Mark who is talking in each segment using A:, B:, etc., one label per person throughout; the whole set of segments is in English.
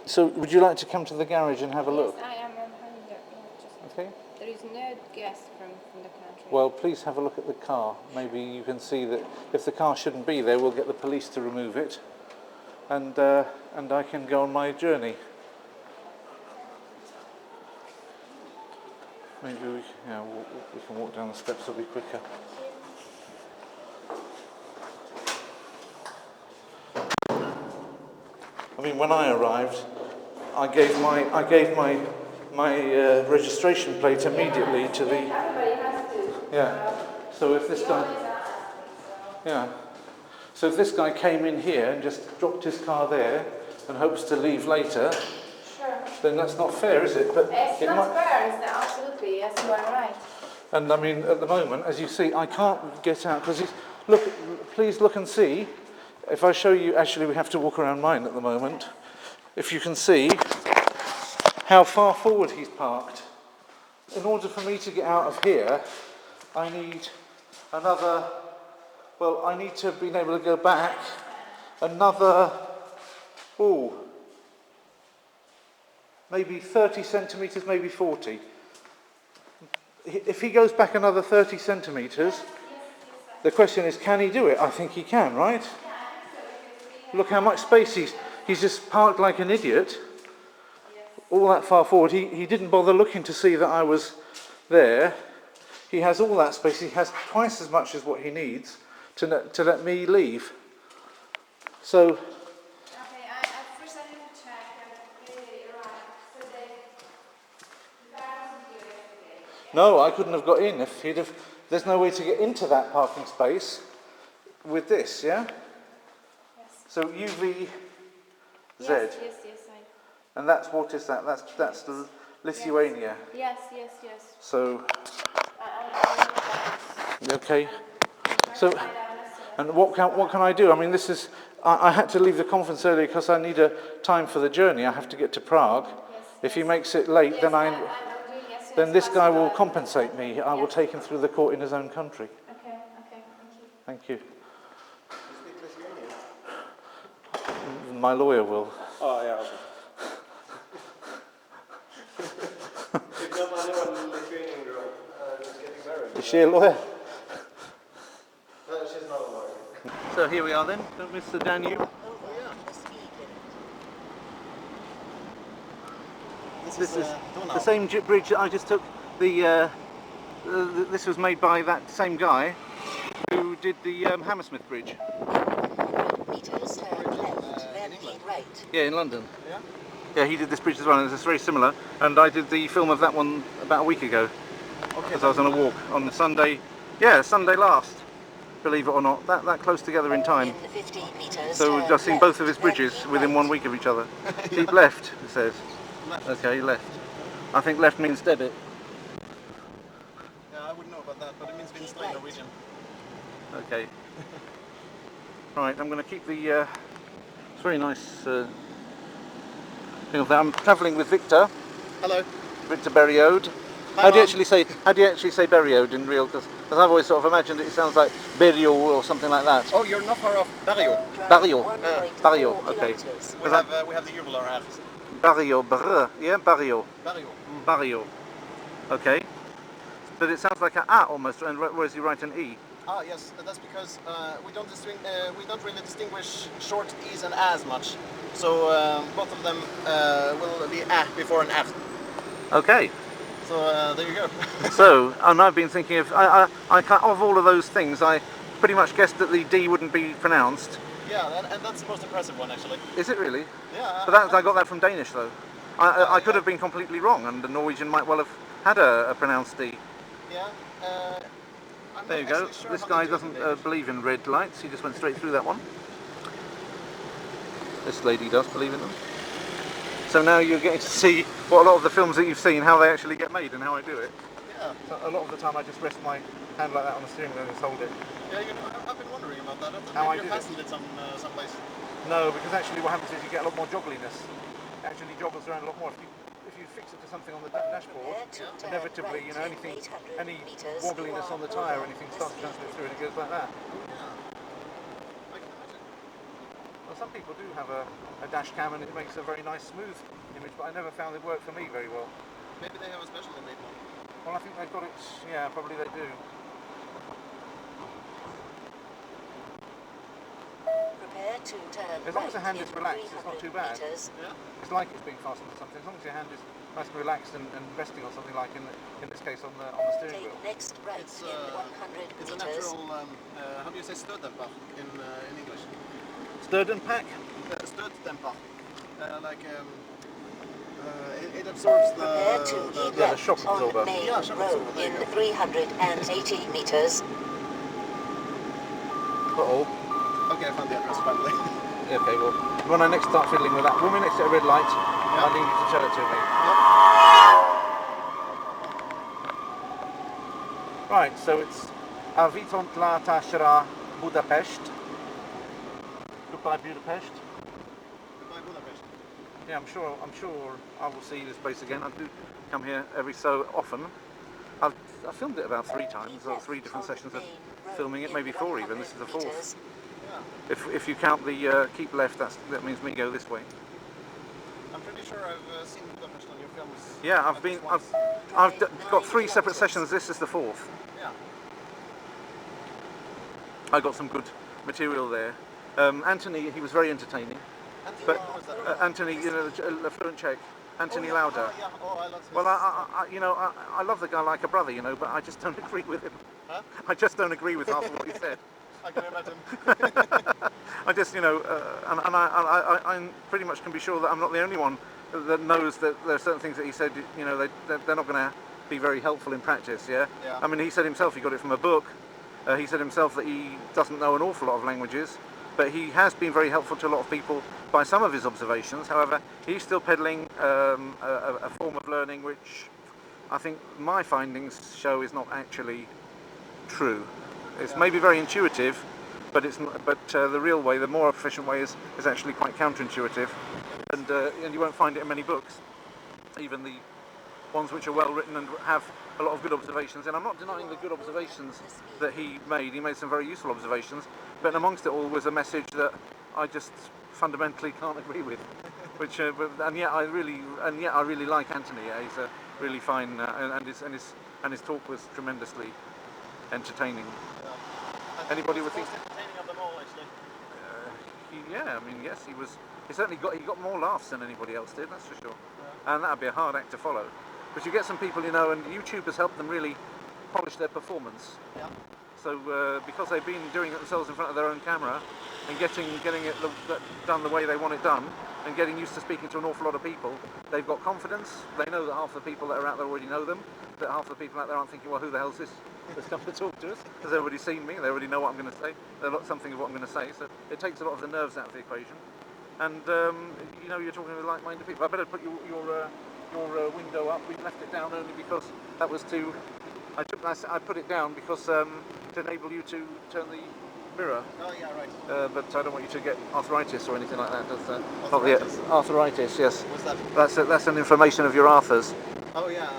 A: So, would you like to come to the garage and have a look?
B: Yes, I am having just
A: Okay.
B: there is no guest from the country.
A: Well, please have a look at the car. Maybe you can see that if the car shouldn't be there, we'll get the police to remove it, and I can go on my journey. Maybe we can walk down the steps. It'll be quicker. I mean, when I arrived, I gave my registration plate immediately to the.
B: Everybody has to.
A: Yeah. So if this guy. Yeah. So if this guy came in here and just dropped his car there and hopes to leave later,
B: Sure.
A: then that's not fair, is it? But
B: It's not fair. It's absolutely. Yes, you are right.
A: And I mean, at the moment, as you see, I can't get out because look. Please look and see. If I show you, actually, we have to walk around mine at the moment. If you can see how far forward he's parked. In order for me to get out of here, I need another. Well, I need to have been able to go back another. Maybe 30 centimetres, maybe 40. If he goes back another 30 centimetres, the question is, can he do it? I think he can, right? Look how much space he's just parked like an idiot. All that far forward. He didn't bother looking to see that I was there. He has all that space. He has twice as much as what he needs to let me leave. So.
B: Okay, first I need to check that you're right. So the guy wasn't here yesterday.
A: No, I couldn't have got in if he'd have. There's no way to get into that parking space with this, yeah?
B: Yes.
A: So UVZ.
B: Yes.
A: And that's, what is that? That's Lithuania.
B: Yes.
A: So. Okay. So, and what can I do? I mean, this is. I had to leave the conference early because I need a time for the journey. I have to get to Prague. If he makes it late, then this guy will compensate me. I will take him through the court in his own country.
B: Okay,
A: Thank you. My lawyer will.
C: Oh, yeah, okay. If not, I know a Lithuanian girl who's getting married.
A: Is she a lawyer?
C: No, she's not a lawyer.
A: So here we are then. Don't miss the Danube. This is the same bridge that I just took. This was made by that same guy who did the Hammersmith Bridge.
D: Meters, left, then keep right.
A: Yeah, in London.
C: Yeah?
A: Yeah, he did this bridge as well, and it's very similar. And I did the film of that one about a week ago.
C: Okay.
A: Because I was on a walk on Sunday. Yeah, Sunday last. Believe it or not, that close together in time.
D: In 50 meters,
A: So we've just seen both of his bridges within 1 week of each other. Keep left, it says.
C: Left.
A: Okay, left. I think left means debit.
C: Yeah, I wouldn't know about that, but it means Winston in Norwegian.
A: Okay. Right, I'm going to keep the. It's very nice thing of that. I'm travelling with Victor.
C: Hello.
A: Victor Berrjod.
C: Hi,
A: How do you
C: Mom.
A: actually say Berrjod in real? Because I've always sort of imagined it sounds like Berrjod or something like that.
C: Oh, you're not far off. Berrjod.
A: Berrjod, okay.
C: We have the jubilar hat.
A: Berrjod, yeah, Berrjod.
C: Berrjod.
A: Berrjod. Okay. But it sounds like an A almost, and whereas you write an E.
C: Ah, yes, that's because we don't really distinguish short E's and A's much. So both of them will be A before an R.
A: Okay.
C: So there you go.
A: So, and I've been thinking of, of all of those things, I pretty much guessed that the D wouldn't be pronounced.
C: Yeah, and that's the most impressive one actually.
A: Is it really?
C: Yeah.
A: But I got that from Danish though. I could have been completely wrong, and the Norwegian might well have had a pronounced D.
C: Yeah.
A: There you go. This guy doesn't believe in red lights. He just went straight through that one. This lady does believe in them. So now you're getting to see what a lot of the films that you've seen, how they actually get made and how I do it.
C: Yeah.
A: So a lot of the time I just rest my hand like that on the steering wheel and just hold it.
C: Yeah, I've been wondering about that.
A: How I
C: Maybe
A: do
C: you fastened it someplace.
A: No, because actually what happens is you get a lot more joggliness. It actually joggles around a lot more. If you fix it to something on the dashboard, inevitably, any wobbliness on the tyre or anything starts to transfer through and it goes like that. Well, some people do have a dash cam and it makes a very nice smooth image, but I never found it worked for me very well.
C: Maybe they have a specially made one.
A: Well, I think they've got it, yeah, probably they do.
D: Prepare to turn
A: As long as the hand
D: right
A: is
D: in
A: relaxed, it's not
D: 300
A: too bad.
D: meters.
C: Yeah.
A: It's like it's being fastened to something. As long as your hand is nice and relaxed and resting on something, like in this case on the steering
D: Take
A: wheel.
D: next right
C: It's,
D: in 100
C: It's a
D: meters.
C: natural, how do you say stödtempa in English?
A: Sturgeon pack.
C: Stödtempa. It absorbs
D: Prepare to heat
A: yeah, the
D: left
A: shock absorber.
D: on main
C: Yeah, shock
D: road
C: absorber, there
D: in
C: you go.
D: 380 meters.
A: Uh-oh.
C: Okay, I found the address finally.
A: Okay, well, when I next start fiddling with that, when we next get a red light, I need you to tell it to me. Right, so it's Aviton la Tashra, Budapest. Goodbye, Budapest.
C: Goodbye, Budapest.
A: Yeah, I'm sure I will see this place again. I do come here every so often. I filmed it about 3 times, or 3 different sessions of filming it, maybe 4 even. This is the 4th.
C: Yeah.
A: If you count the keep left, that means me go this way.
C: I'm pretty sure I've seen Budapest on your films.
A: Yeah,
C: at least once.
A: I've got 3 separate sessions. This is the 4th.
C: Yeah.
A: I got some good material there. Anthony, he was very entertaining.
C: Anthony,
A: But
C: how is that?
A: Anthony, you know, the fluent Czech, Anthony Lauda.
C: Oh, yeah. Oh, I love his...
A: Well, I love the guy like a brother, you know, but I just don't agree with him.
C: Huh?
A: I just don't agree with half of what he said.
C: I can imagine.
A: I just, you know, and I pretty much can be sure that I'm not the only one that knows that there are certain things that he said, you know, they're not going to be very helpful in practice, yeah?
C: Yeah.
A: I mean, he said himself he got it from a book. He said himself that he doesn't know an awful lot of languages, but he has been very helpful to a lot of people by some of his observations. However, he's still peddling a form of learning which I think my findings show is not actually true. It's maybe very intuitive, but it's not, the real way, the more efficient way, is actually quite counterintuitive, and you won't find it in many books, even the ones which are well written and have a lot of good observations. And I'm not denying the good observations that he made. He made some very useful observations, but amongst it all was a message that I just fundamentally can't agree with. Which, and yet I really like Anthony. Yeah, he's a really fine, and his talk was tremendously entertaining. Anybody would think.
C: Entertaining of them all, actually.
A: Yeah, I mean, yes, he certainly got more laughs than anybody else did, that's for sure. And that'd be a hard act to follow. But you get some people, you know, and YouTube has helped them really polish their performance.
C: Yeah.
A: So because they've been doing it themselves in front of their own camera and getting it done the way they want it done, and getting used to speaking to an awful lot of people, they've got confidence. They know that half the people that are out there already know them, that half the people out there aren't thinking, well, who the hell's this that's come to talk to us? Because everybody's seen me, they already know what I'm going to say, they've got something of what I'm going to say, so it takes a lot of the nerves out of the equation. And, you know, you're talking to like-minded people. I better put your window up. We left it down only because that was to... I put it down because to enable you to turn the mirror.
C: Oh, yeah, right.
A: But I don't want you to get arthritis or anything like that. That's,
C: Arthritis?
A: Not the arthritis, yes.
C: What's that?
A: That's an inflammation of your arthurs.
C: Oh, yeah,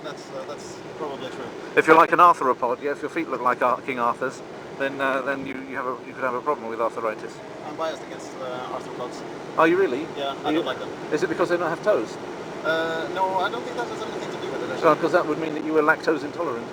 C: that's probably true.
A: If you're like an arthropod, yeah, if your feet look like King Arthur's, then you could have a problem with arthritis.
C: I'm biased against arthropods.
A: Are you really?
C: Yeah, I don't like them.
A: Is it because they don't have toes?
C: No, I don't think that has anything to do with it, actually.
A: Because that would mean that you were lactose intolerant.